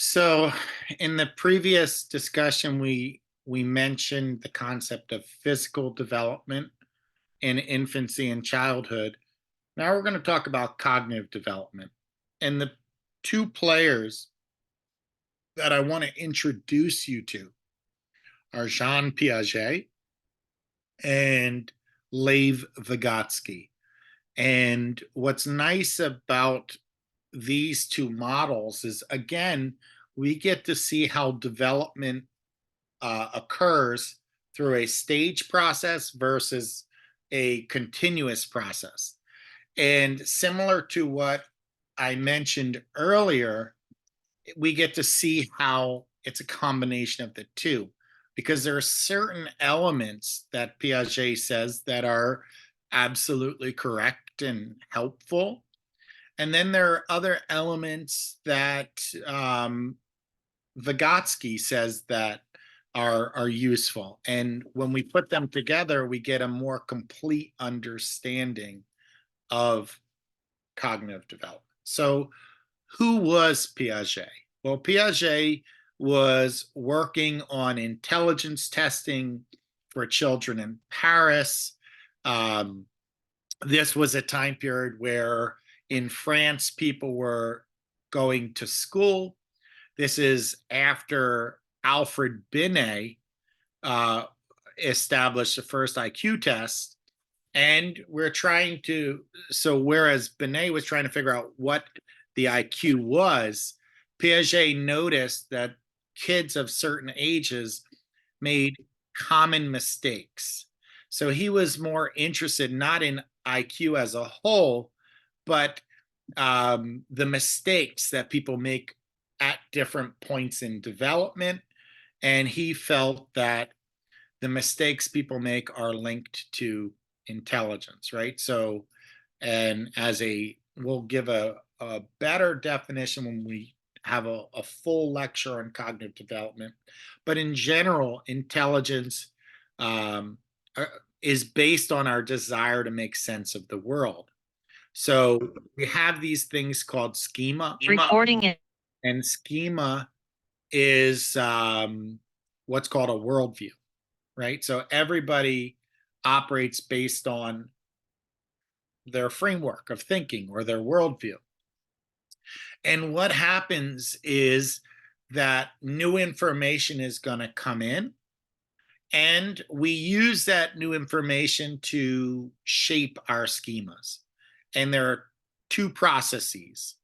So, in the previous discussion, we mentioned the concept of physical development in infancy and childhood. Now we're going to talk about cognitive development. And the two players that I want to introduce you to are Jean Piaget and Lev Vygotsky. And what's nice about these two models is, again, we get to see how development occurs through a stage process versus a continuous process. And similar to what I mentioned earlier, we get to see how it's a combination of the two, because there are certain elements that Piaget says that are absolutely correct and helpful. And then there are other elements that Vygotsky says that are useful. And when we put them together, we get a more complete understanding of cognitive development. So, who was Piaget? Well, Piaget was working on intelligence testing for children in Paris. Um, this was a time period where in France people were going to school. This is after Alfred Binet uh, established the first IQ test. And we're trying to, so whereas Binet was trying to figure out what the IQ was, Piaget noticed that kids of certain ages made common mistakes. So he was more interested not in IQ as a whole, but the mistakes that people make at different points in development. And he felt that the mistakes people make are linked to intelligence, right? So, and we'll give a better definition when we have a full lecture on cognitive development. But in general, intelligence um, uh, is based on our desire to make sense of the world. So we have these things called schema. Recording it. And schema is what's called a worldview, right? So everybody operates based on their framework of thinking or their worldview. And what happens is that new information is going to come in, and we use that new information to shape our schemas. And there are two processes: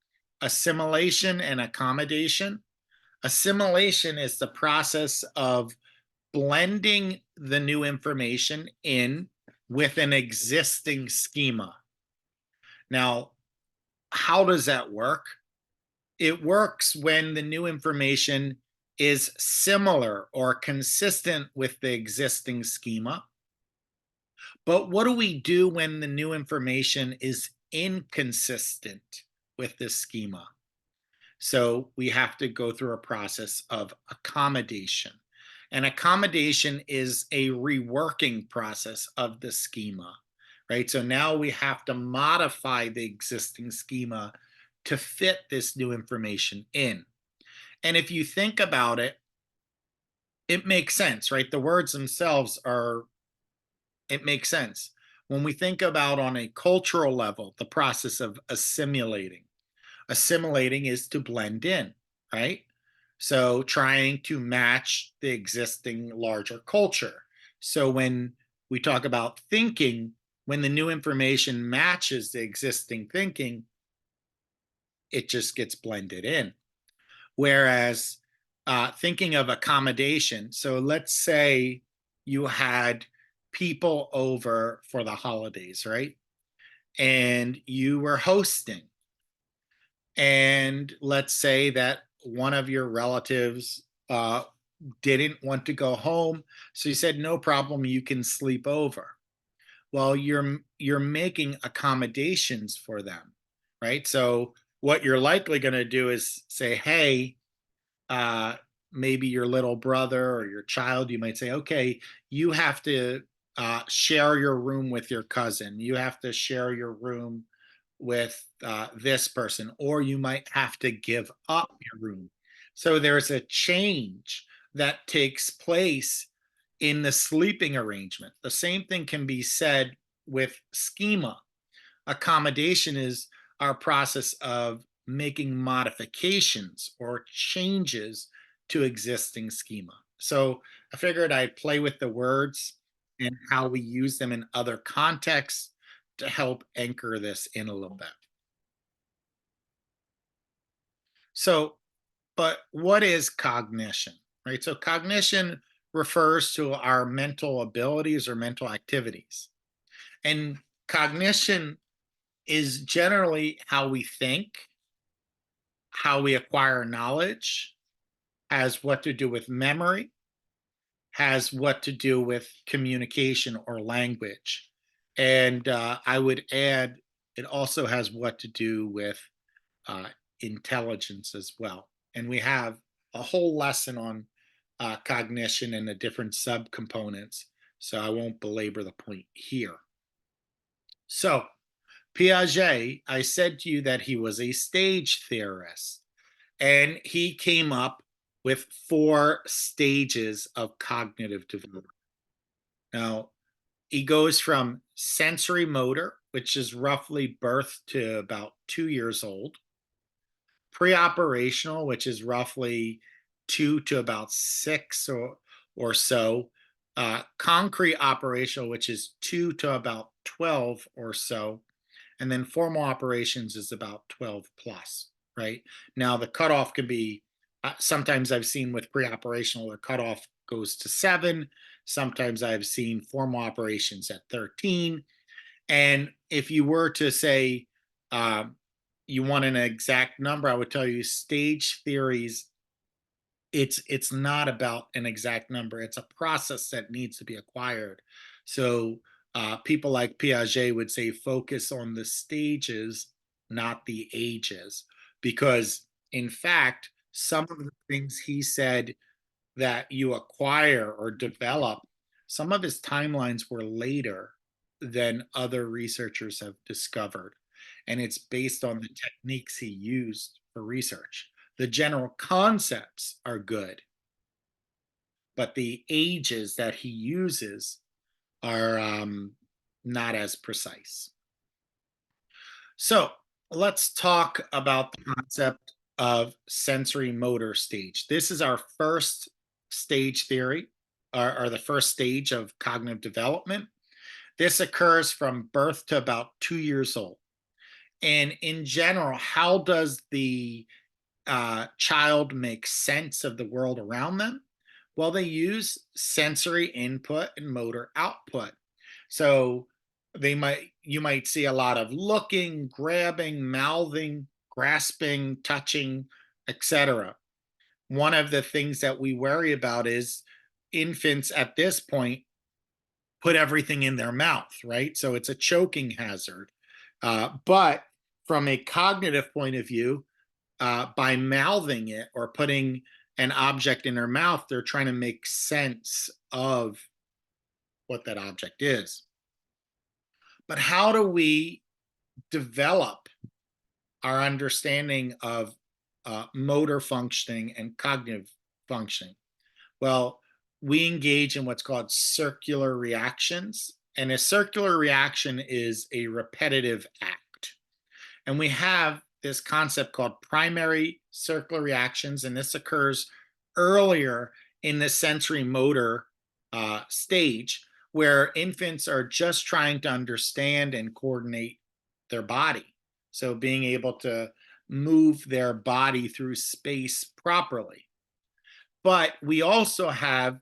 assimilation and accommodation. Assimilation is the process of blending the new information in with an existing schema. Now, how does that work? It works when the new information is similar or consistent with the existing schema. But what do we do when the new information is inconsistent with this schema? So we have to go through a process of accommodation. And accommodation is a reworking process of the schema, right? So now we have to modify the existing schema to fit this new information in. And if you think about it, it makes sense, right? The words themselves it makes sense. When we think about on a cultural level, the process of assimilating. Assimilating is to blend in, right? So trying to match the existing larger culture. So when we talk about thinking, when the new information matches the existing thinking, it just gets blended in. Whereas thinking of accommodation, so let's say you had people over for the holidays, right? And you were hosting. And let's say that one of your relatives didn't want to go home, so you said, no problem, you can sleep over. Well, you're making accommodations for them, right? So what you're likely going to do is say, hey, uh, maybe your little brother or your child, you might say, okay, you have to share your room with your cousin. You have to share your room with this person, or you might have to give up your room. So there's a change that takes place in the sleeping arrangement. The same thing can be said with schema. Accommodation is our process of making modifications or changes to existing schema. So I figured I'd play with the words and how we use them in other contexts to help anchor this in a little bit. So, but what is cognition, right? So cognition refers to our mental abilities or mental activities. And cognition is generally how we think, how we acquire knowledge, has what to do with memory, has what to do with communication or language. And I would add, it also has what to do with uh, intelligence as well. And we have a whole lesson on cognition and the different subcomponents. So I won't belabor the point here. So, Piaget, I said to you that he was a stage theorist, and he came up with 4 stages of cognitive development. Now, he goes from sensory motor, which is roughly birth to about 2 years old, pre-operational, which is roughly 2 to about 6 or so, concrete operational, which is 2 to about 12 or so, and then formal operations is about 12 plus, right? Now the cutoff can be, sometimes I've seen with pre-operational, the cutoff goes to 7. Sometimes I've seen formal operations at 13. And if you were to say you want an exact number, I would tell you stage theories, it's not about an exact number. It's a process that needs to be acquired. So people like Piaget would say focus on the stages, not the ages, because in fact, some of the things he said that you acquire or develop, some of his timelines were later than other researchers have discovered. And it's based on the techniques he used for research. The general concepts are good, but the ages that he uses are not as precise. So let's talk about the concept of sensory motor stage. This is our first stage theory, or the first stage of cognitive development. This occurs from birth to about 2 years old. And in general, how does the child make sense of the world around them? Well, they use sensory input and motor output. So you might see a lot of looking, grabbing, mouthing, grasping, touching, etc. One of the things that we worry about is infants at this point put everything in their mouth, right? So it's a choking hazard. But from a cognitive point of view, by mouthing it or putting an object in their mouth, they're trying to make sense of what that object is. But how do we develop our understanding of motor functioning and cognitive functioning? Well, we engage in what's called circular reactions. And a circular reaction is a repetitive act. And we have this concept called primary circular reactions, and this occurs earlier in the sensory motor stage, where infants are just trying to understand and coordinate their body. So being able to move their body through space properly. But we also have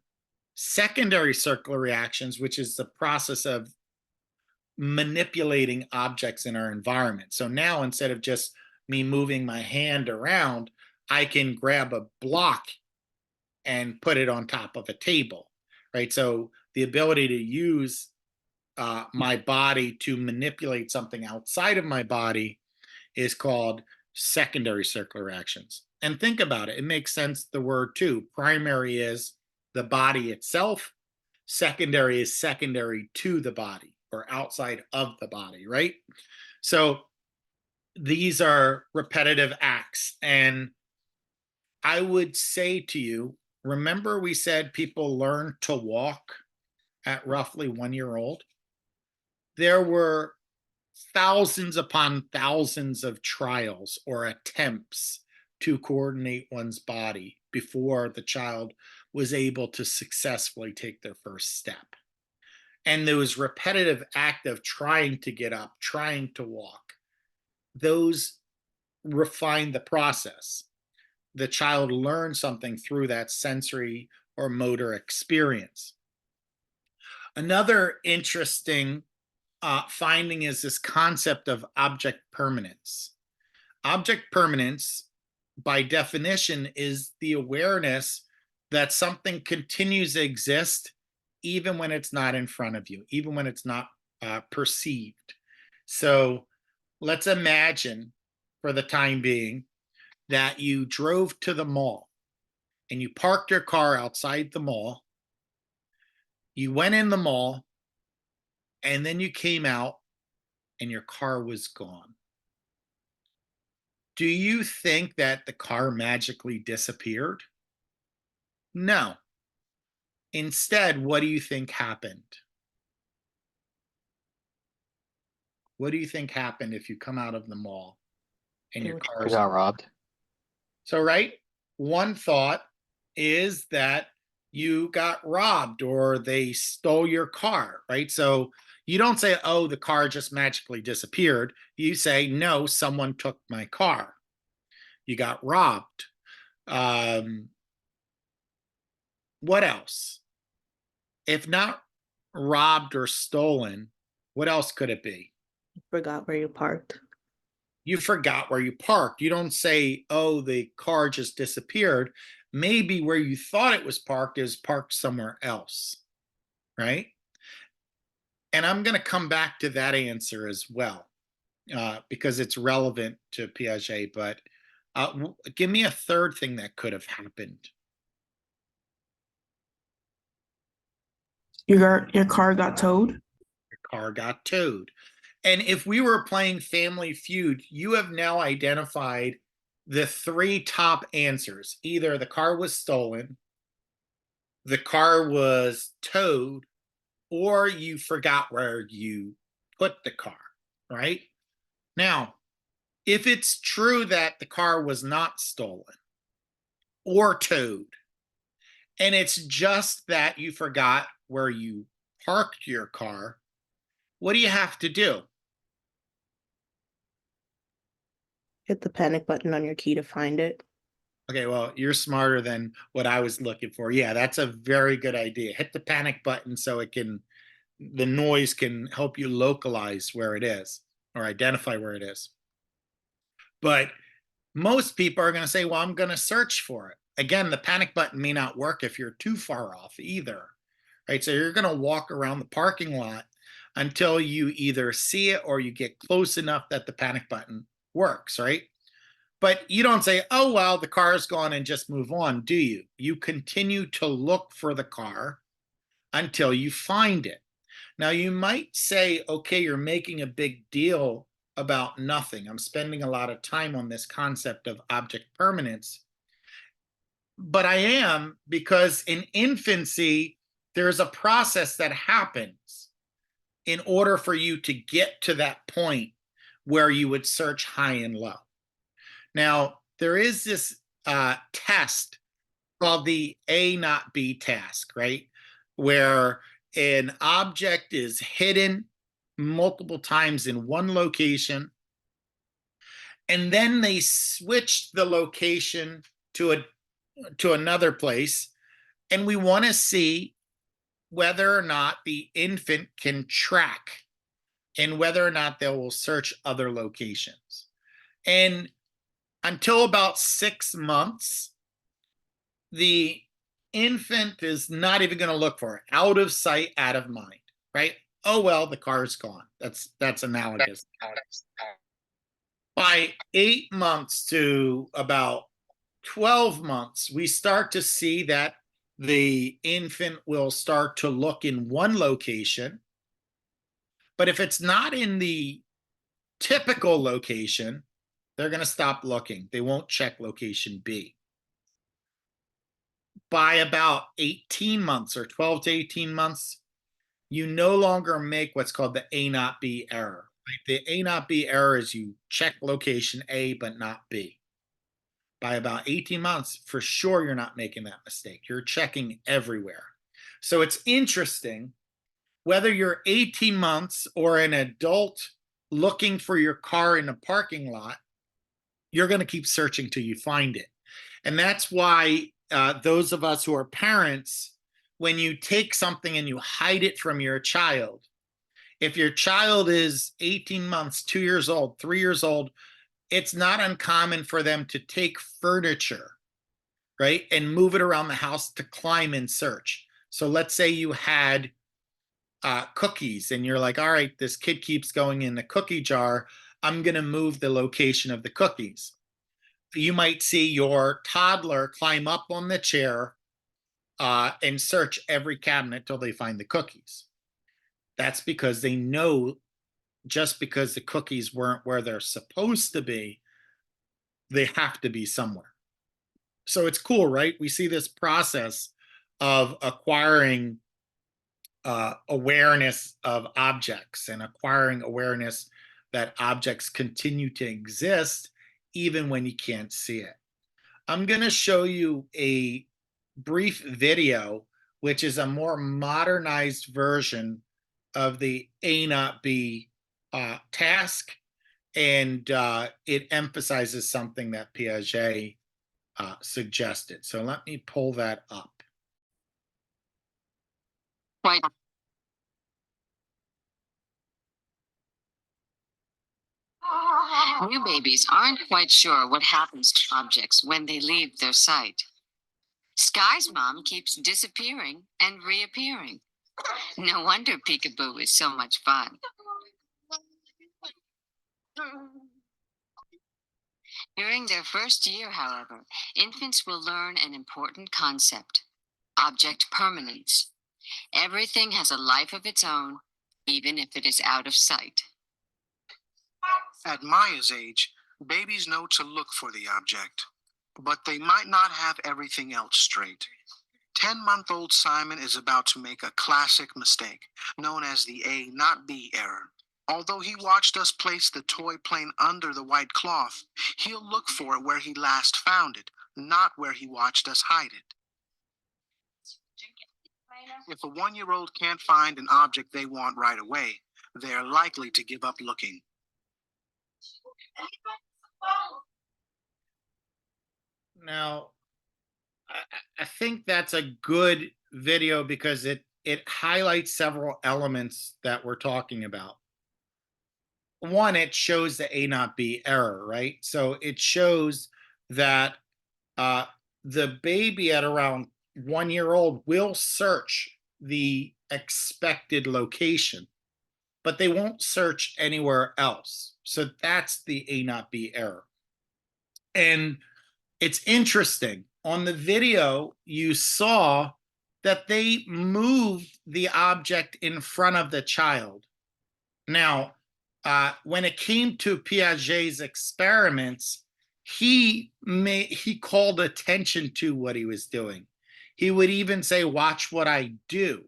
secondary circular reactions, which is the process of manipulating objects in our environment. So now instead of just me moving my hand around, I can grab a block and put it on top of a table, right? So the ability to use my body to manipulate something outside of my body is called secondary circular reactions. And think about it, it makes sense, the word too. Primary is the body itself, secondary is secondary to the body or outside of the body, right? So these are repetitive acts. And I would say to you, remember we said people learn to walk at roughly 1 year old? There were thousands upon thousands of trials or attempts to coordinate one's body before the child was able to successfully take their first step. And those repetitive act of trying to get up, trying to walk, those refine the process. The child learns something through that sensory or motor experience. Another interesting finding is this concept of object permanence. Object permanence, by definition, is the awareness that something continues to exist even when it's not in front of you, even when it's not perceived. So let's imagine, for the time being, that you drove to the mall and you parked your car outside the mall. You went in the mall and then you came out and your car was gone. Do you think that the car magically disappeared? No. Instead, what do you think happened? What do you think happened if you come out of the mall and your I car's got robbed. so right? One thought is that you got robbed or they stole your car, right? So you don't say, oh, the car just magically disappeared. You say, no, someone took my car. You got robbed. Um, what else? If not robbed or stolen, what else could it be? Forgot where you parked. You forgot where you parked. You don't say, oh, the car just disappeared. Maybe where you thought it was parked is parked somewhere else, right? And I'm going to come back to that answer as well, because it's relevant to Piaget. But give me a third thing that could have happened. Your car got towed. Your car got towed. And if we were playing Family Feud, you have now identified the three top answers. Either the car was stolen, the car was towed, or you forgot where you put the car, right? Now, if it's true that the car was not stolen or towed, and it's just that you forgot where you parked your car, what do you have to do? Hit the panic button on your key to find it. Okay, well, you're smarter than what I was looking for. Yeah, that's a very good idea. Hit the panic button so the noise can help you localize where it is or identify where it is. But most people are going to say, well, I'm going to search for it. Again, the panic button may not work if you're too far off either, right? So you're going to walk around the parking lot until you either see it or you get close enough that the panic button works, right? But you don't say, oh, well, the car is gone and just move on, do you? You continue to look for the car until you find it. Now, you might say, okay, you're making a big deal about nothing. I'm spending a lot of time on this concept of object permanence. But I am, because in infancy, there's a process that happens in order for you to get to that point where you would search high and low. Now, there is this test called the A not B task, right? Where an object is hidden multiple times in one location, and then they switch the location to another place, and we want to see whether or not the infant can track and whether or not they will search other locations. And until about 6 months, the infant is not even going to look for it. Out of sight, out of mind, right? Oh, well, the car's gone. That's analogous. By 8 months to about 12 months, we start to see that the infant will start to look in one location. But if it's not in the typical location, they're going to stop looking. They won't check location B. by about 18 months or 12 to 18 months, you no longer make what's called the A not B error. Right? The A not B error is you check location A but not B. By about 18 months, for sure you're not making that mistake. You're checking everywhere. So it's interesting whether you're 18 months or an adult looking for your car in a parking lot, you're going to keep searching till you find it. And that's why those of us who are parents, when you take something and you hide it from your child, if your child is 18 months, 2 years old, 3 years old, it's not uncommon for them to take furniture, right, and move it around the house to climb and search. So let's say you had cookies and you're like, all right, this kid keeps going in the cookie jar. I'm going to move the location of the cookies. You might see your toddler climb up on the chair and search every cabinet till they find the cookies. That's because they know just because the cookies weren't where they're supposed to be, they have to be somewhere. So it's cool, right? We see this process of acquiring awareness of objects and acquiring awareness that objects continue to exist even when you can't see it. I'm going to show you a brief video, which is a more modernized version of the A not B task, and it emphasizes something that Piaget suggested. So let me pull that up. Quite. New babies aren't quite sure what happens to objects when they leave their sight. Sky's mom keeps disappearing and reappearing. No wonder peekaboo is so much fun. During their first year, however, infants will learn an important concept: object permanence. Everything has a life of its own, even if it is out of sight. At Maya's age, babies know to look for the object, but they might not have everything else straight. 10-month-old Simon is about to make a classic mistake, known as the A not B error. Although he watched us place the toy plane under the white cloth, he'll look for it where he last found it, not where he watched us hide it. If a 1-year-old can't find an object they want right away, they are likely to give up looking. Now, I think that's a good video because it highlights several elements that we're talking about. One, it shows the A not B error, right? So it shows that uh, the baby at around 1 year old will search the expected location, but they won't search anywhere else. So that's the A not B error. And it's interesting. On the video, you saw that they moved the object in front of the child. Now, when it came to Piaget's experiments, he called attention to what he was doing. He would even say, "Watch what I do,"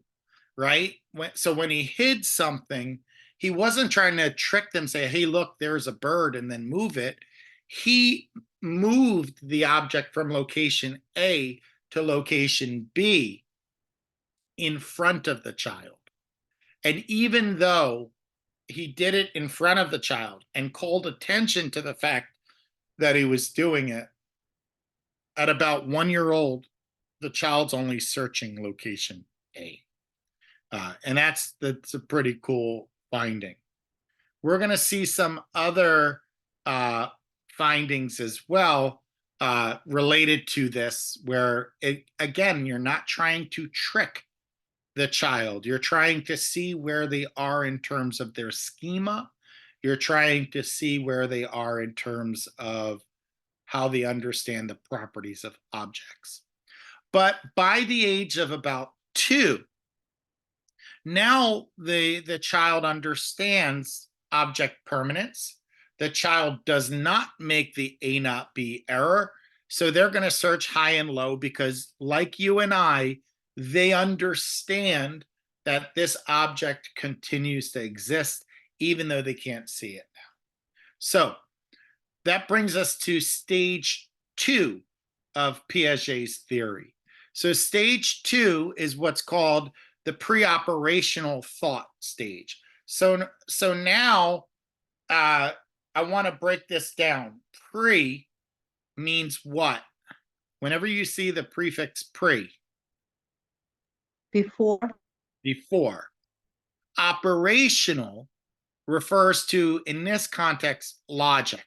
right? So when he hid something, he wasn't trying to trick them, say, "Hey, look, there's a bird," and then move it. He moved the object from location A to location B in front of the child. And even though he did it in front of the child and called attention to the fact that he was doing it, at about 1 year old, the child's only searching location A. And that's a pretty cool finding. We're going to see some other findings as well related to this, where again, you're not trying to trick the child. You're trying to see where they are in terms of their schema. You're trying to see where they are in terms of how they understand the properties of objects. But by the age of about 2, now the child understands object permanence. The child does not make the A not B error. So they're going to search high and low because, like you and I, they understand that this object continues to exist even though they can't see it now. So that brings us to stage 2 of Piaget's theory. So stage 2 is what's called the pre-operational thought stage. So now I want to break this down. Pre means what? Whenever you see the prefix pre, Before. before. Operational refers to, in this context, logic.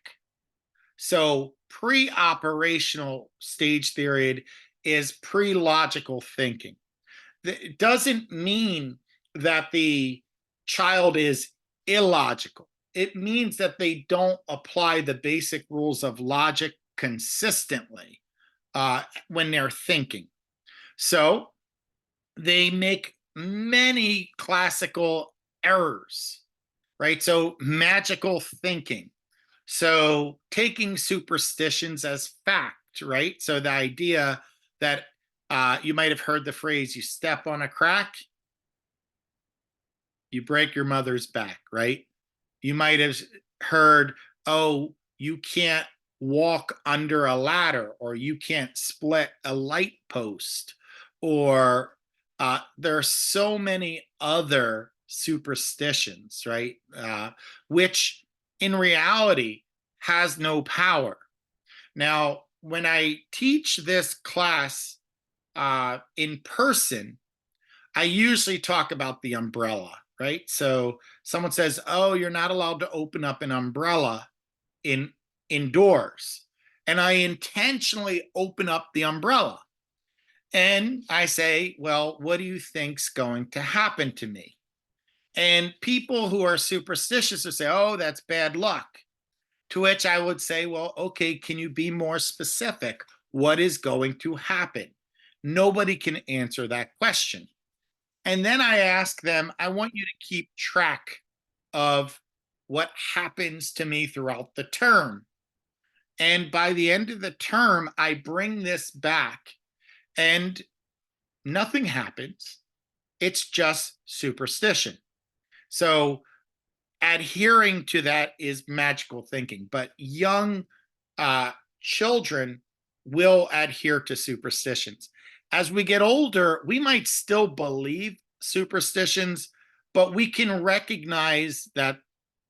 So pre-operational stage period is pre-logical thinking. It doesn't mean that the child is illogical. It means that they don't apply the basic rules of logic consistently when they're thinking. So they make many classical errors, right? So magical thinking. So taking superstitions as fact, right? So the idea that you might have heard the phrase, you step on a crack, you break your mother's back, right? You might have heard, oh, you can't walk under a ladder, or you can't split a light post, or there are so many other superstitions, right? Which in reality has no power. Now, when I teach this class in person, I usually talk about the umbrella, right? So someone says, "Oh, you're not allowed to open up an umbrella indoors." And I intentionally open up the umbrella. And I say, "Well, what do you think's going to happen to me?" And people who are superstitious will say, "Oh, that's bad luck." To which I would say, "Well, okay, can you be more specific? What is going to happen?" Nobody can answer that question. And then I ask them, I want you to keep track of what happens to me throughout the term. And by the end of the term, I bring this back and nothing happens. It's just superstition. So adhering to that is magical thinking, but young children will adhere to superstitions. As we get older, we might still believe superstitions, but we can recognize that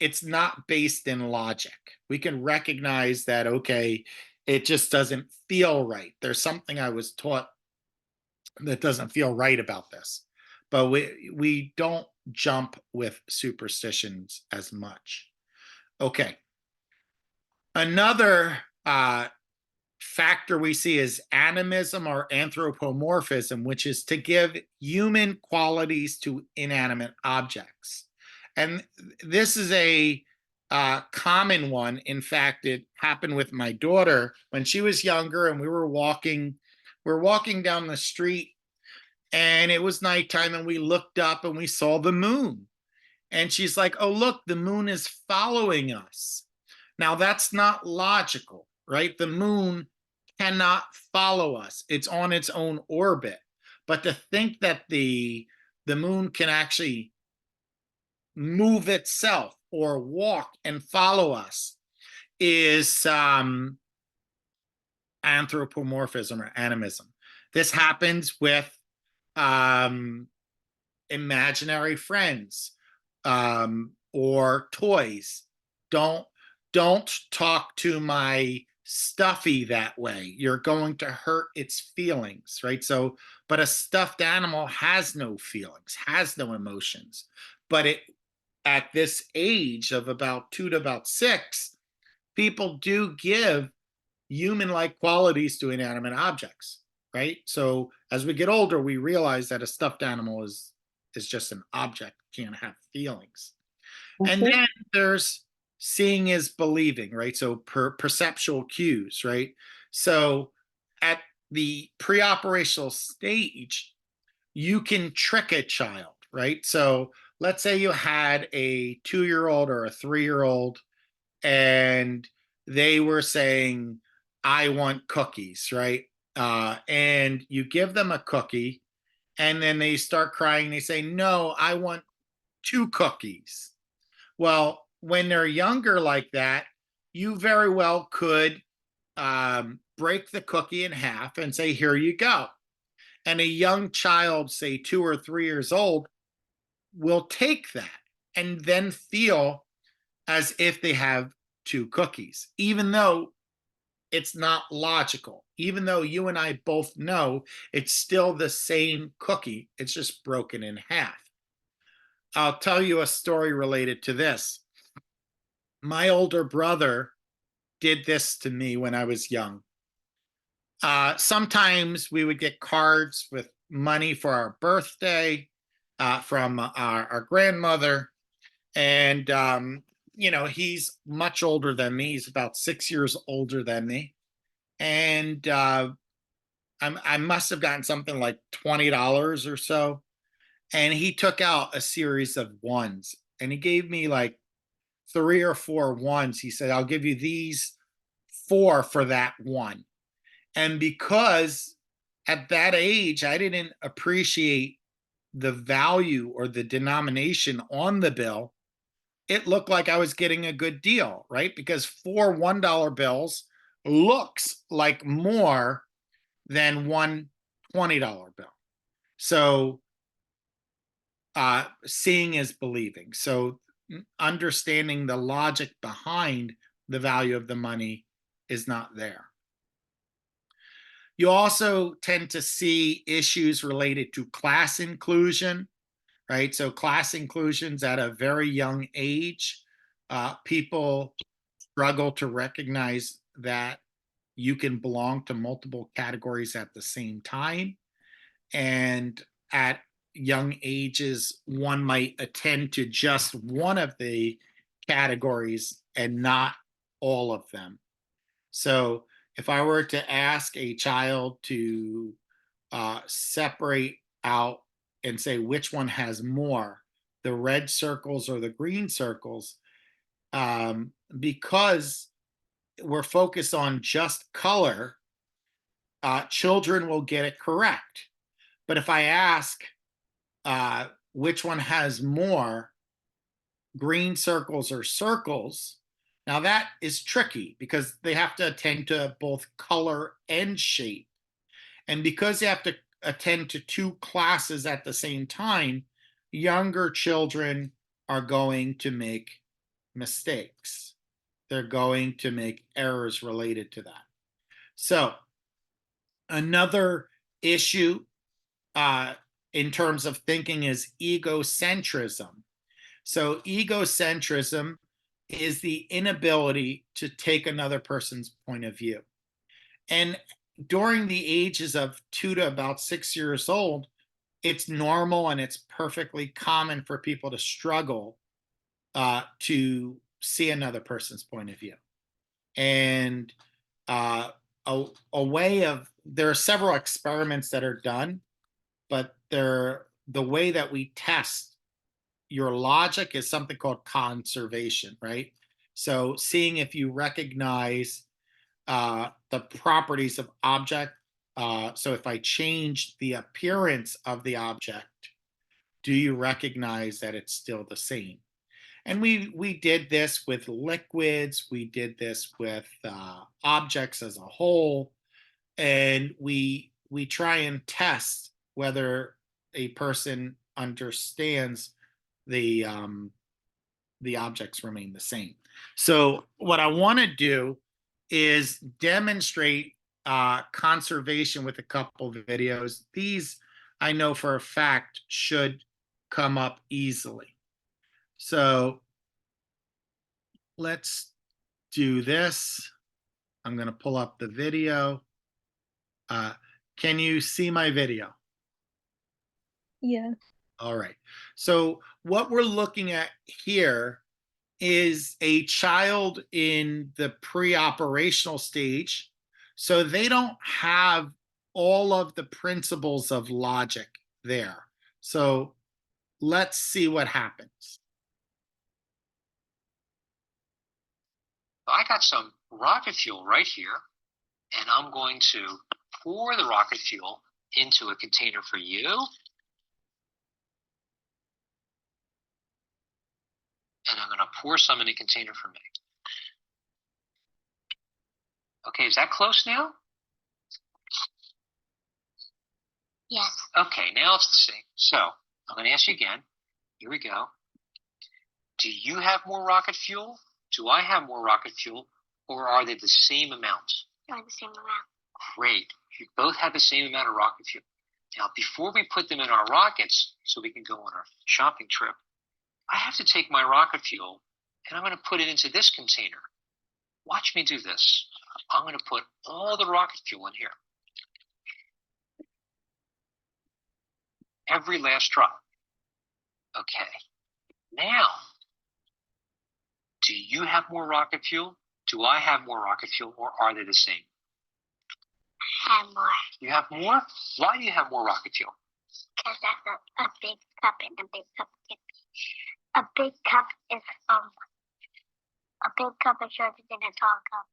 it's not based in logic. We can recognize that, okay, it just doesn't feel right. There's something I was taught that doesn't feel right about this. But we don't jump with superstitions as much. Okay. Another factor we see is animism or anthropomorphism, which is to give human qualities to inanimate objects. And this is a common one. In fact, it happened with my daughter when she was younger, and we were walking down the street, and it was nighttime, and we looked up and we saw the moon. And she's like, "Oh, look, the moon is following us." Now, that's not logical, right? The moon cannot follow us. It's on its own orbit. But to think that the moon can actually move itself or walk and follow us is anthropomorphism or animism. This happens with imaginary friends or toys. Don't talk to my stuffy that way. You're going to hurt its feelings, right? So, but a stuffed animal has no feelings, has no emotions. But it at this age of about 2 to about 6, people do give human-like qualities to inanimate objects, right? So as we get older, we realize that a stuffed animal is just an object, can't have feelings. And then there's seeing is believing, right? So perceptual cues, right? So at the pre-operational stage, you can trick a child, right? So let's say you had a 2-year-old or a 3-year-old, and they were saying, I want cookies, right? And you give them a cookie, and then they start crying. They say, no, I want 2 cookies. Well, when they're younger like that, you very well could break the cookie in half and say, here you go. And a young child, say 2 or 3 years old, will take that and then feel as if they have 2 cookies, even though it's not logical. Even though you and I both know it's still the same cookie, it's just broken in half. I'll tell you a story related to this. My older brother did this to me when I was young. Sometimes we would get cards with money for our birthday from our grandmother. And, he's much older than me. He's about 6 years older than me. And I must have gotten something like $20 or so. And he took out a series of ones and he gave me like 3 or 4 ones. He said, I'll give you these 4 for that one. And because at that age, I didn't appreciate the value or the denomination on the bill, it looked like I was getting a good deal, right? Because 4 $1 bills looks like more than one $20 bill. So seeing is believing. So understanding the logic behind the value of the money is not there. You also tend to see issues related to class inclusion, right? So class inclusions at a very young age, people struggle to recognize that you can belong to multiple categories at the same time. And at young ages, one might attend to just one of the categories and not all of them. So if I were to ask a child to separate out and say which one has more, the red circles or the green circles, because we're focused on just color, children will get it correct. But if I ask which one has more, green circles or circles, now that is tricky because they have to attend to both color and shape. And because they have to attend to 2 classes at the same time, younger children are going to make mistakes. They're going to make errors related to that. So another issue in terms of thinking is egocentrism. So egocentrism is the inability to take another person's point of view. And during the ages of 2 to about 6 years old, it's normal and it's perfectly common for people to struggle to see another person's point of view. And a way of, there are several experiments that are done, but the way that we test your logic is something called conservation, right? So seeing if you recognize the properties of object. So if I change the appearance of the object, do you recognize that it's still the same? And we did this with liquids. We did this with objects as a whole, and we try and test whether a person understands the objects remain the same. So what I want to do is demonstrate conservation with a couple of videos. These I know for a fact should come up easily. So let's do this. I'm going to pull up the video. Can you see my video? Yeah. All right. So what we're looking at here is a child in the pre-operational stage. So they don't have all of the principles of logic there. So let's see what happens. I got some rocket fuel right here. and I'm going to pour the rocket fuel into a container for you. And I'm going to pour some in a container for me. Okay, is that close now? Yes. Okay, now it's the same. So I'm going to ask you again. Here we go. Do you have more rocket fuel? Do I have more rocket fuel? Or are they the same amount? They're the same amount. Great. You both have the same amount of rocket fuel. Now, before we put them in our rockets so we can go on our shopping trip, I have to take my rocket fuel and I'm going to put it into this container. Watch me do this. I'm going to put all the rocket fuel in here. Every last drop. Okay. Now, do you have more rocket fuel? Do I have more rocket fuel, or are they the same? Have more. You have more? Why do you have more rocket fuel? Because that's a big cup, and a big cup can be. A big cup is shorter than a tall cup.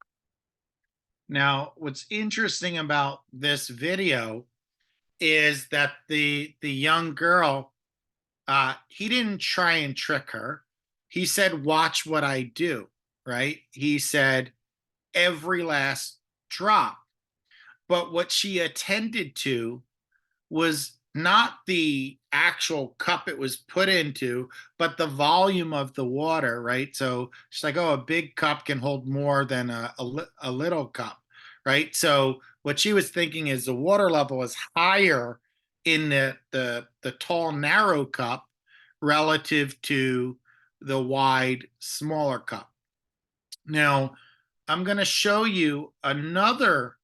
Now, what's interesting about this video is that the young girl, he didn't try and trick her. He said, watch what I do, right? He said, every last drop. But what she attended to was not the actual cup it was put into, but the volume of the water, right? So she's like, oh, a big cup can hold more than a little cup, right? So what she was thinking is the water level is higher in the tall, narrow cup relative to the wide, smaller cup. Now, I'm going to show you another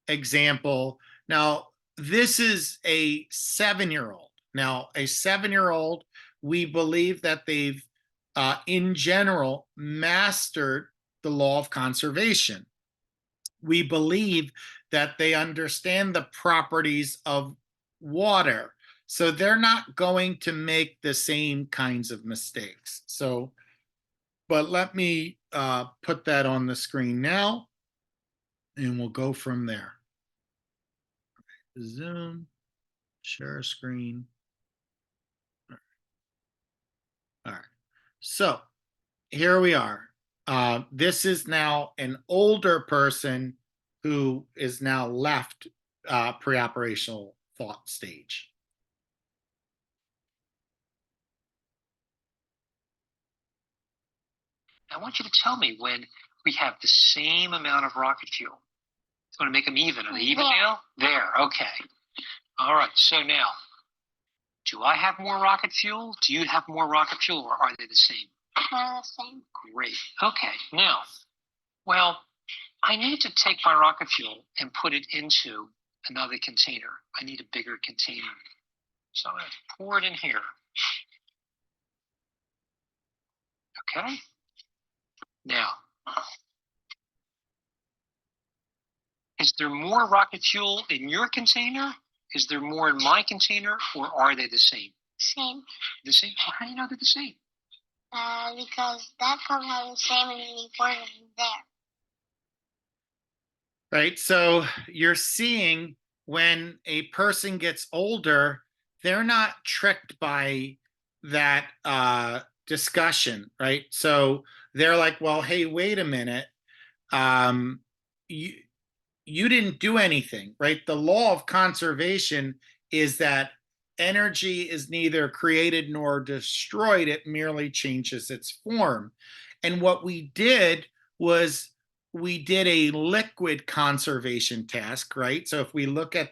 example. Now, this is a 7-year-old. Now, a 7-year-old, we believe that they've, in general, mastered the law of conservation. We believe that they understand the properties of water. So they're not going to make the same kinds of mistakes. So, but let me put that on the screen now, and we'll go from there. Zoom, share screen. All right. So here we are. This is now an older person who is now left pre-operational thought stage. I want you to tell me when we have the same amount of rocket fuel. It's going to make them even. Are they even now? There, okay. All right, so now, do I have more rocket fuel? Do you have more rocket fuel, or are they the same? They're the same. Great. Okay, now, well, I need to take my rocket fuel and put it into another container. I need a bigger container. So I'm going to pour it in here. Okay? Now, is there more rocket fuel in your container? Is there more in my container, or are they the same? Same. The same? Well, how do you know they're the same? Because that cup has the same and we poured it in there. Right. So you're seeing when a person gets older, they're not tricked by that discussion, right? So they're like, well, hey, wait a minute. You didn't do anything, right? The law of conservation is that energy is neither created nor destroyed. It merely changes its form. And what we did was we did a liquid conservation task, right? So if we look at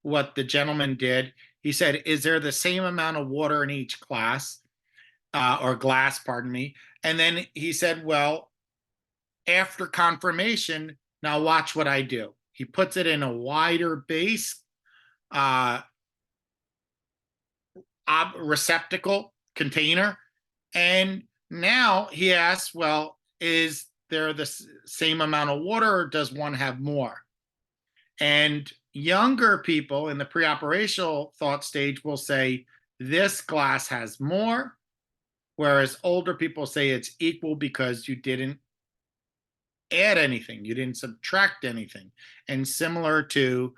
what the gentleman did, he said, is there the same amount of water in each class or glass, pardon me? And then he said, well, after confirmation, now watch what I do. He puts it in a wider base receptacle container. And now he asks, well, is there the same amount of water or does one have more? And younger people in the pre-operational thought stage will say, this glass has more, whereas older people say it's equal because you didn't add anything, you didn't subtract anything. And similar to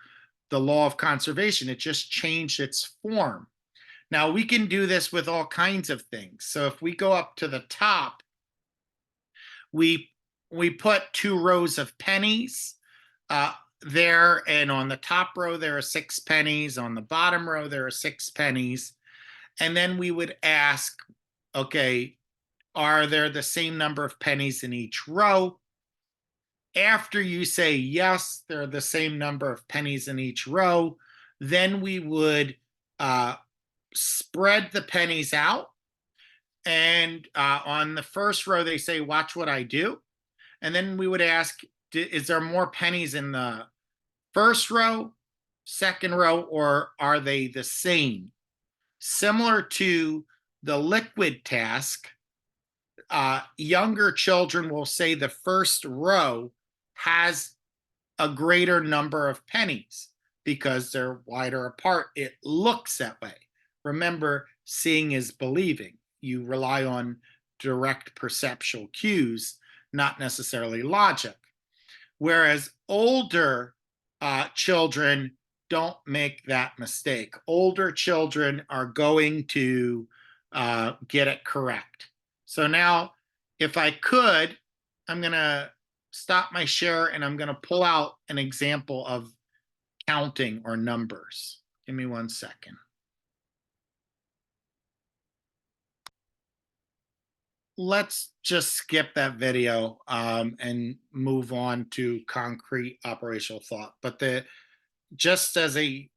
the law of conservation, it just changed its form. Now we can do this with all kinds of things. So if we go up to the top, we put 2 rows of pennies there, and on the top row there are 6 pennies, on the bottom row there are 6 pennies, and then we would ask, okay, are there the same number of pennies in each row? After you say yes, there are the same number of pennies in each row, then we would spread the pennies out. And on the first row, they say, watch what I do. And then we would ask, is there more pennies in the first row, second row, or are they the same? Similar to the liquid task, younger children will say the first row has a greater number of pennies because they're wider apart. It looks that way. Remember, seeing is believing. You rely on direct perceptual cues, not necessarily logic. Whereas older children don't make that mistake. Older children are going to get it correct. So now, if I could, I'm going to stop my share and I'm going to pull out an example of counting or numbers. Give me 1 second. Let's just skip that video and move on to concrete operational thought. But just as a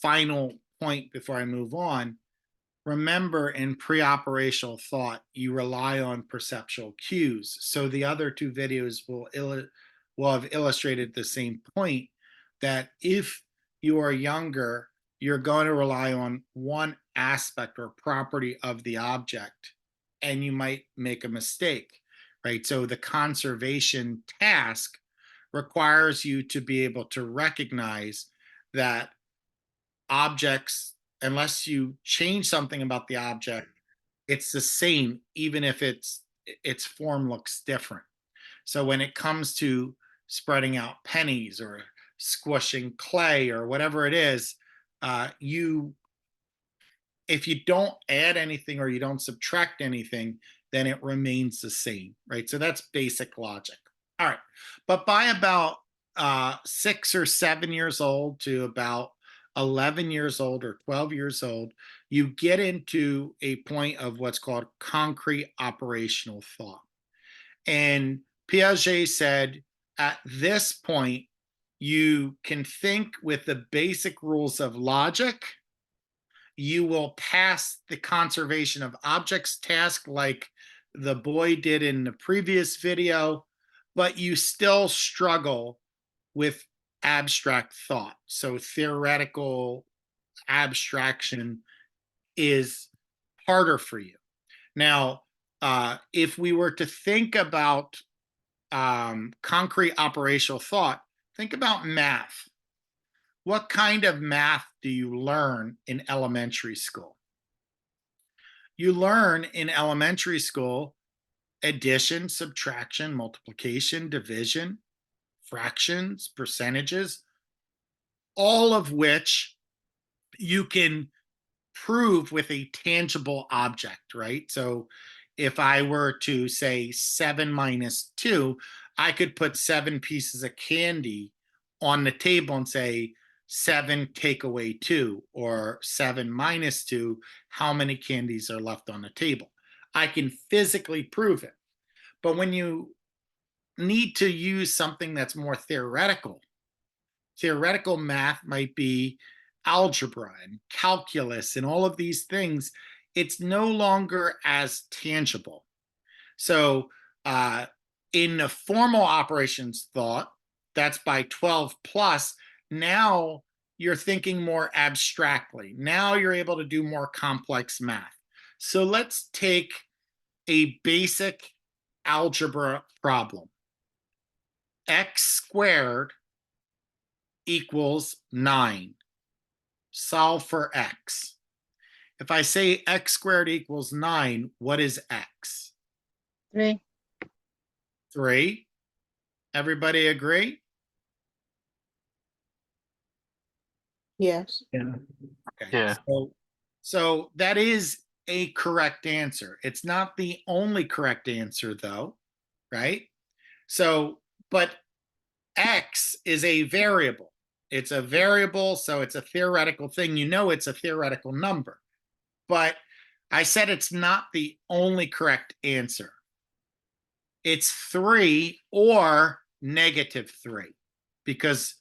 final point before I move on, remember in pre-operational thought, you rely on perceptual cues. So the other 2 videos will have illustrated the same point, that if you are younger, you're going to rely on one aspect or property of the object, and you might make a mistake, right? So the conservation task requires you to be able to recognize that objects, unless you change something about the object, it's the same, even if its form looks different. So when it comes to spreading out pennies or squishing clay or whatever it is, if you don't add anything or you don't subtract anything, then it remains the same, right? So that's basic logic. All right, but by about 6 or 7 years old to about 11 years old or 12 years old, you get into a point of what's called concrete operational thought. And Piaget said, at this point, you can think with the basic rules of logic. You will pass the conservation of objects task like the boy did in the previous video, but you still struggle with abstract thought. So theoretical abstraction is harder for you. Now, if we were to think about concrete operational thought, think about math. What kind of math do you learn in elementary school? You learn in elementary school addition, subtraction, multiplication, division, fractions, percentages, all of which you can prove with a tangible object, right? So if I were to say 7 minus 2, I could put 7 pieces of candy on the table and say 7 take away 2, or 7 minus 2, how many candies are left on the table? I can physically prove it. But when you need to use something that's more theoretical math might be algebra and calculus and all of these things, it's no longer as tangible. So in the formal operations thought, that's by 12 plus, now you're thinking more abstractly. Now you're able to do more complex math. So let's take a basic algebra problem. X squared equals 9. Solve for x. If I say x squared equals 9, what is x? 3. 3. Everybody agree? Yes. Yeah. Okay. Yeah. So that is a correct answer. It's not the only correct answer though, right? So, but X is a variable. It's a variable, so it's a theoretical thing. You know it's a theoretical number. But I said it's not the only correct answer. It's 3 or -3, because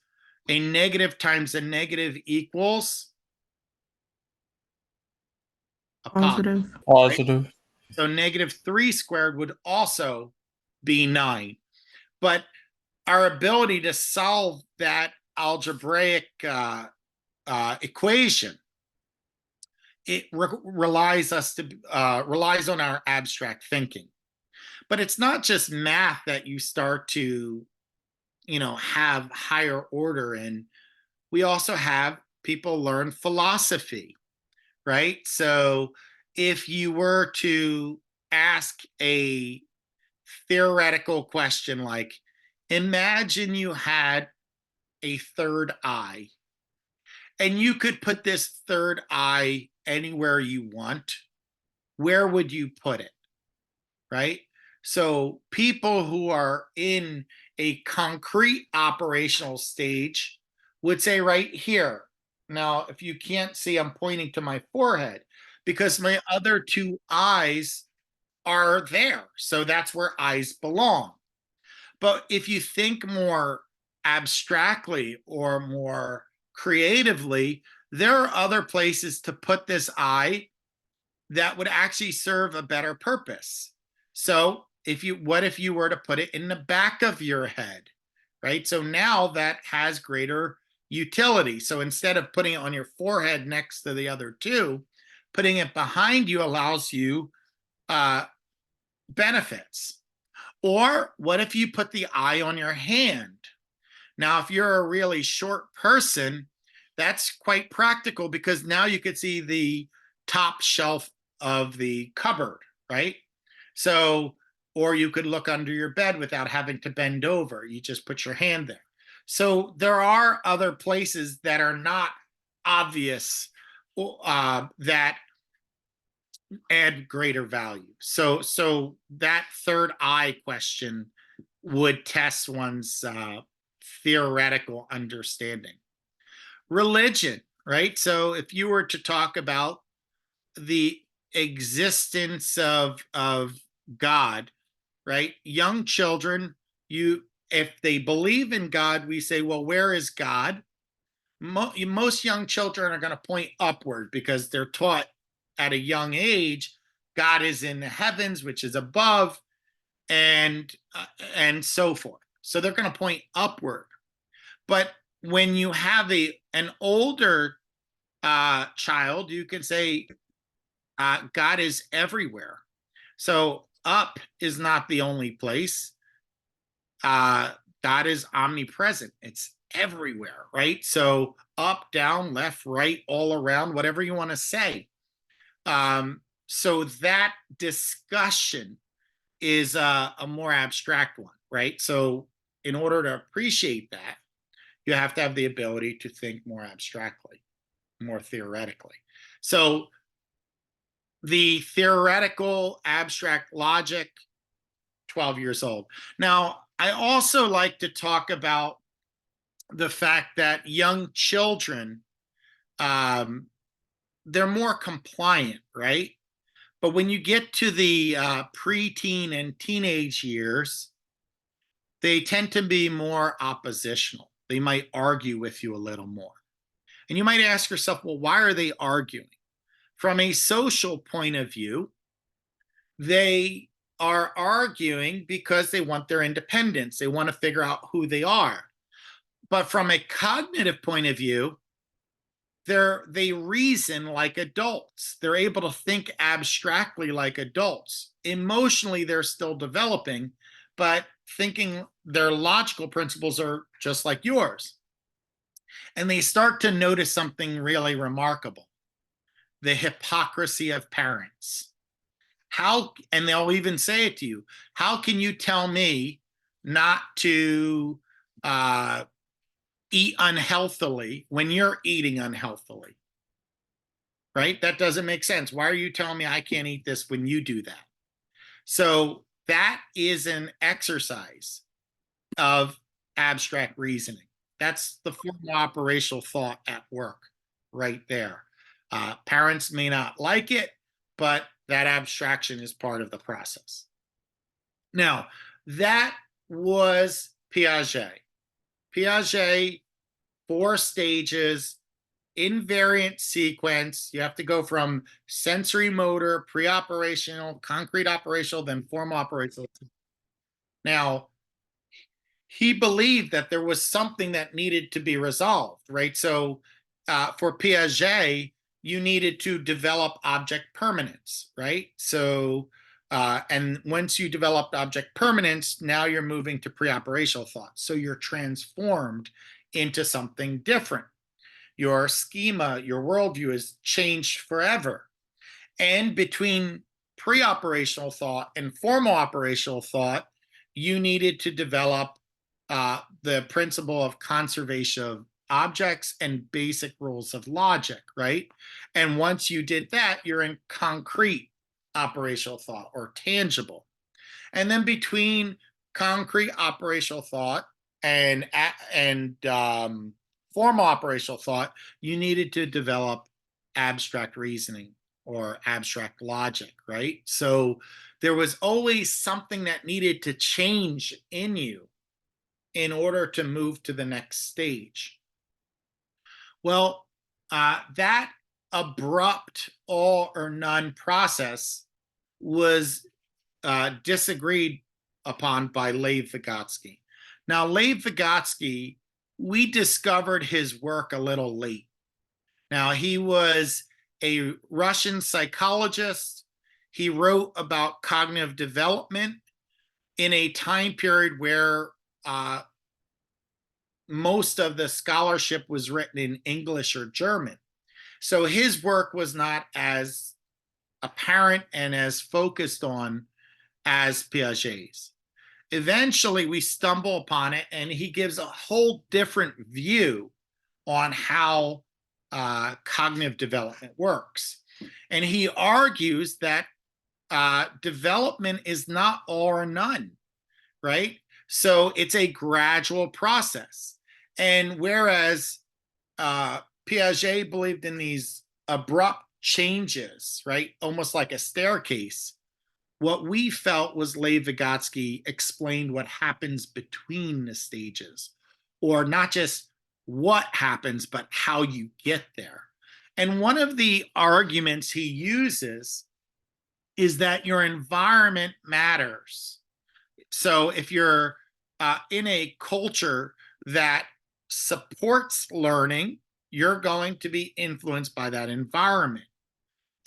a negative times a negative equals a positive. Positive. Positive. So -3 squared would also be 9. But our ability to solve that algebraic equation, it relies on our abstract thinking. But it's not just math that you start to, have higher order in. We also have people learn philosophy, right? So if you were to ask a theoretical question like, imagine you had a third eye and you could put this third eye anywhere you want, where would you put it? Right? So people who are in a concrete operational stage would say right here. Now, if you can't see, I'm pointing to my forehead because my other two eyes are there. So that's where eyes belong. But if you think more abstractly or more creatively, there are other places to put this eye that would actually serve a better purpose. So what if you were to put it in the back of your head, right? So now that has greater utility. So instead of putting it on your forehead next to the other two, putting it behind you allows you benefits. Or what if you put the eye on your hand? Now, if you're a really short person, that's quite practical because now you could see the top shelf of the cupboard, right? So, or you could look under your bed without having to bend over. You just put your hand there. So there are other places that are not obvious that add greater value. So that third eye question would test one's theoretical understanding. Religion, right? So if you were to talk about the existence of God, right? Young children, if they believe in God, we say, well, where is God? Most young children are going to point upward because they're taught at a young age God is in the heavens, which is above, and so forth. So they're going to point upward. But when you have an older child, you can say God is everywhere. So up is not the only place. God is omnipresent. It's everywhere, right? So up, down, left, right, all around, whatever you want to say. So that discussion is a more abstract one, right? So in order to appreciate that, you have to have the ability to think more abstractly, more theoretically. So the theoretical abstract logic, 12 years old. Now, I also like to talk about the fact that young children, they're more compliant, right? But when you get to the preteen and teenage years, they tend to be more oppositional. They might argue with you a little more. And you might ask yourself, well, why are they arguing? From a social point of view, they are arguing because they want their independence. They want to figure out who they are. But from a cognitive point of view, they reason like adults. They're able to think abstractly like adults. Emotionally, they're still developing, but thinking their logical principles are just like yours. And they start to notice something really remarkable: the hypocrisy of parents. And they'll even say it to you, how can you tell me not to eat unhealthily when you're eating unhealthily, right? That doesn't make sense. Why are you telling me I can't eat this when you do that? So that is an exercise of abstract reasoning. That's the formal operational thought at work right there. Parents may not like it, but that abstraction is part of the process. Now, that was Piaget. Piaget, 4 stages, invariant sequence. You have to go from sensory motor, pre-operational, concrete operational, then formal operational. Now, he believed that there was something that needed to be resolved, right? So for Piaget, you needed to develop object permanence, right? So, and once you developed object permanence, now you're moving to pre-operational thought. So you're transformed into something different. Your schema, your worldview is changed forever. And between pre-operational thought and formal operational thought, you needed to develop the principle of conservation of objects and basic rules of logic, right? And once you did that, you're in concrete operational thought or tangible. And then between concrete operational thought and formal operational thought, you needed to develop abstract reasoning or abstract logic, right? So there was always something that needed to change in you in order to move to the next stage. Well, that abrupt all or none process was disagreed upon by Lev Vygotsky. Now, Lev Vygotsky, we discovered his work a little late. Now, he was a Russian psychologist. He wrote about cognitive development in a time period where most of the scholarship was written in English or German. So his work was not as apparent and as focused on as Piaget's. Eventually, we stumble upon it, and he gives a whole different view on how cognitive development works. And he argues that development is not all or none, right? So it's a gradual process. And whereas Piaget believed in these abrupt changes, right, almost like a staircase, what we felt was Lev Vygotsky explained what happens between the stages, or not just what happens, but how you get there. And one of the arguments he uses is that your environment matters. So if you're in a culture that supports learning, you're going to be influenced by that environment.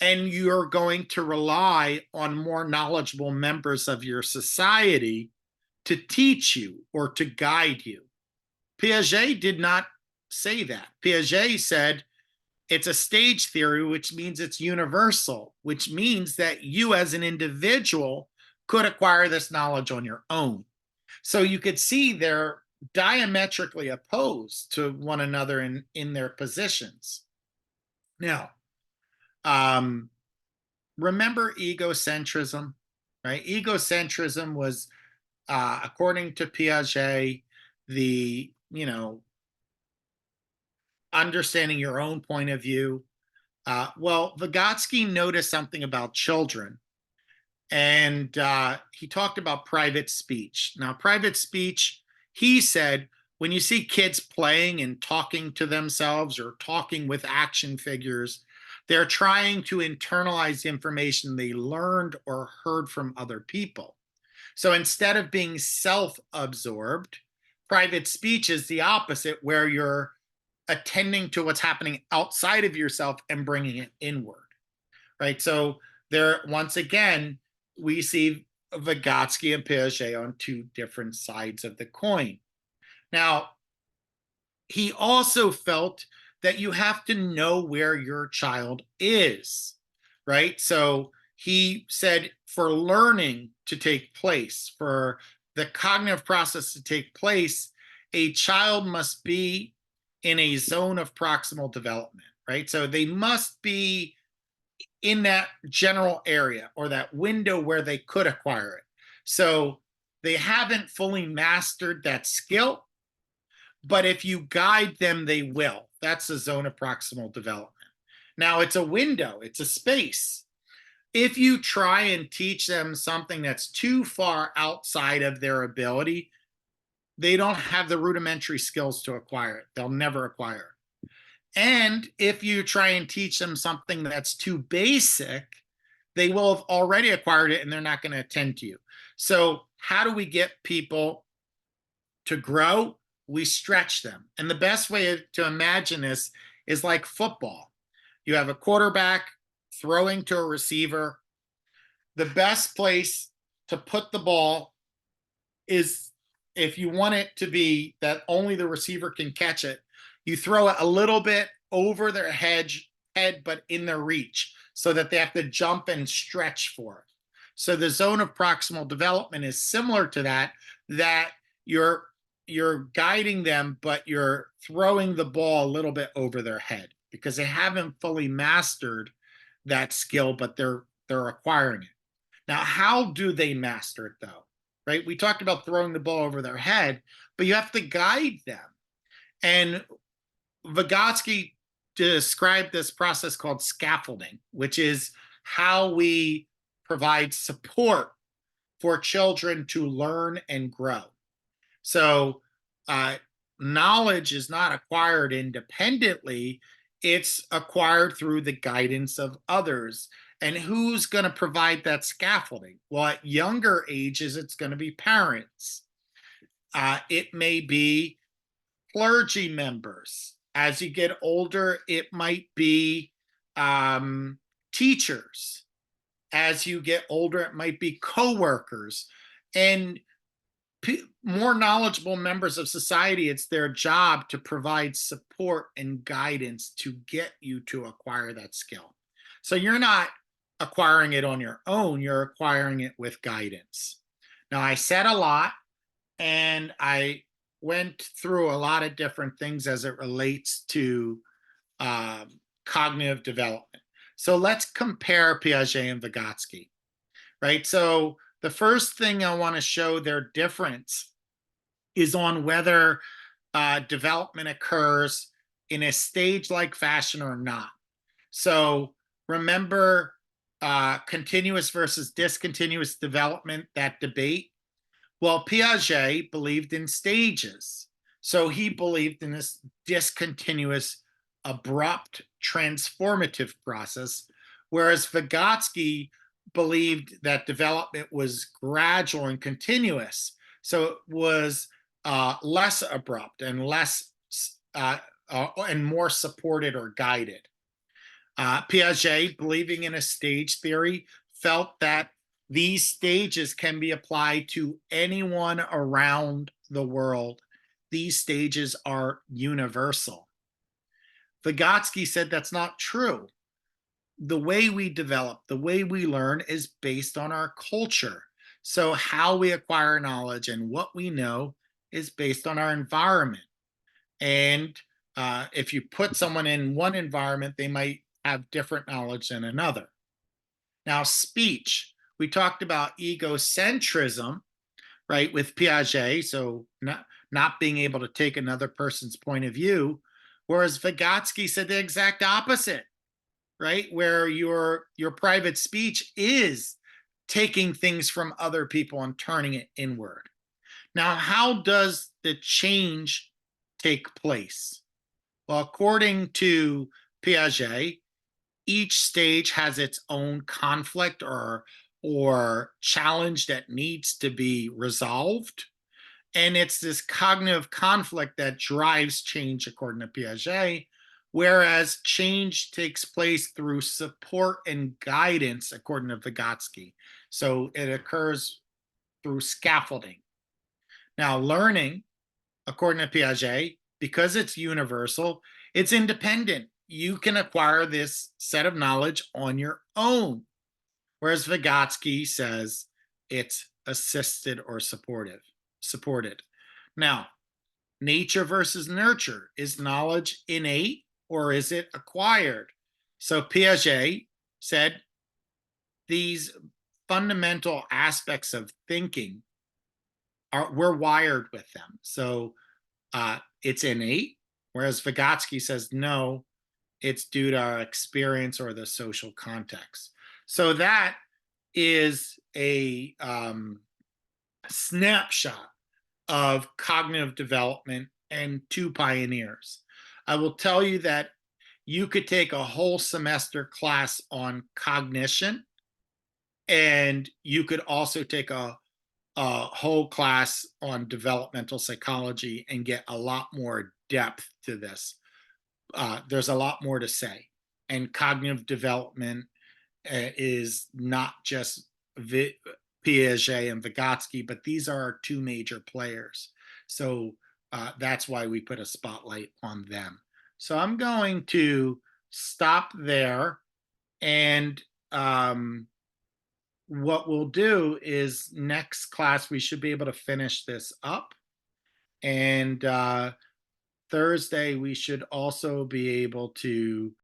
And you're going to rely on more knowledgeable members of your society to teach you or to guide you. Piaget did not say that. Piaget said it's a stage theory, which means it's universal, which means that you as an individual could acquire this knowledge on your own. So you could see they're diametrically opposed to one another in their positions. Now, remember egocentrism, right? Egocentrism was, according to Piaget, the, understanding your own point of view. Well, Vygotsky noticed something about children, and he talked about private speech. Now, private speech, he said, when you see kids playing and talking to themselves or talking with action figures, they're trying to internalize information they learned or heard from other people. So instead of being self-absorbed, private speech is the opposite, where you're attending to what's happening outside of yourself and bringing it inward, right? So there, once again, we see Vygotsky and Piaget on 2 different sides of the coin. Now, he also felt that you have to know where your child is, right? So he said for learning to take place, for the cognitive process to take place, a child must be in a zone of proximal development, right? So they must be in that general area or that window where they could acquire it. So they haven't fully mastered that skill, but if you guide them, they will. That's the zone of proximal development. Now, it's a window, it's a space. If you try and teach them something that's too far outside of their ability, they don't have the rudimentary skills to acquire it. They'll never acquire it. And if you try and teach them something that's too basic, they will have already acquired it and they're not going to attend to you. So how do we get people to grow? We stretch them. And the best way to imagine this is like football. You have a quarterback throwing to a receiver. The best place to put the ball is, if you want it to be that only the receiver can catch it, you throw it a little bit over their head, but in their reach, so that they have to jump and stretch for it. So the zone of proximal development is similar to that, that you're guiding them, but you're throwing the ball a little bit over their head because they haven't fully mastered that skill, but they're acquiring it. Now, how do they master it though? Right? We talked about throwing the ball over their head, but you have to guide them. And Vygotsky described this process called scaffolding, which is how we provide support for children to learn and grow. So knowledge is not acquired independently. It's acquired through the guidance of others. And who's going to provide that scaffolding? Well, at younger ages, it's going to be parents. It may be clergy members. As you get older, it might be teachers. As you get older, it might be coworkers. And more knowledgeable members of society, it's their job to provide support and guidance to get you to acquire that skill. So you're not acquiring it on your own, you're acquiring it with guidance. Now, I said a lot, and I went through a lot of different things as it relates to cognitive development. So let's compare Piaget and Vygotsky, right? So the first thing I want to show their difference is on whether development occurs in a stage-like fashion or not. So remember continuous versus discontinuous development, that debate? Well, Piaget believed in stages. So he believed in this discontinuous, abrupt, transformative process, whereas Vygotsky believed that development was gradual and continuous. So it was less abrupt and less and more supported or guided. Piaget, believing in a stage theory, felt that these stages can be applied to anyone around the world. These stages are universal. Vygotsky said that's not true. The way we develop, the way we learn is based on our culture. So how we acquire knowledge and what we know is based on our environment. And if you put someone in one environment, they might have different knowledge than another. Now, speech. We talked about egocentrism, right, with Piaget, so not being able to take another person's point of view, whereas Vygotsky said the exact opposite, right, where your private speech is taking things from other people and turning it inward. Now, how does the change take place? Well, according to Piaget, each stage has its own conflict or challenge that needs to be resolved. And it's this cognitive conflict that drives change, according to Piaget, whereas change takes place through support and guidance, according to Vygotsky. So it occurs through scaffolding. Now, learning, according to Piaget, because it's universal, it's independent. You can acquire this set of knowledge on your own. Whereas Vygotsky says it's assisted, or supported. Now, nature versus nurture. Is knowledge innate or is it acquired? So Piaget said these fundamental aspects of thinking we're wired with them. So it's innate, whereas Vygotsky says no, it's due to our experience or the social context. So that is a snapshot of cognitive development and two pioneers. I will tell you that you could take a whole semester class on cognition, and you could also take a whole class on developmental psychology and get a lot more depth to this. There's a lot more to say. And cognitive development is not just Piaget and Vygotsky, but these are our two major players. So that's why we put a spotlight on them. So I'm going to stop there, and what we'll do is next class we should be able to finish this up, and Thursday we should also be able to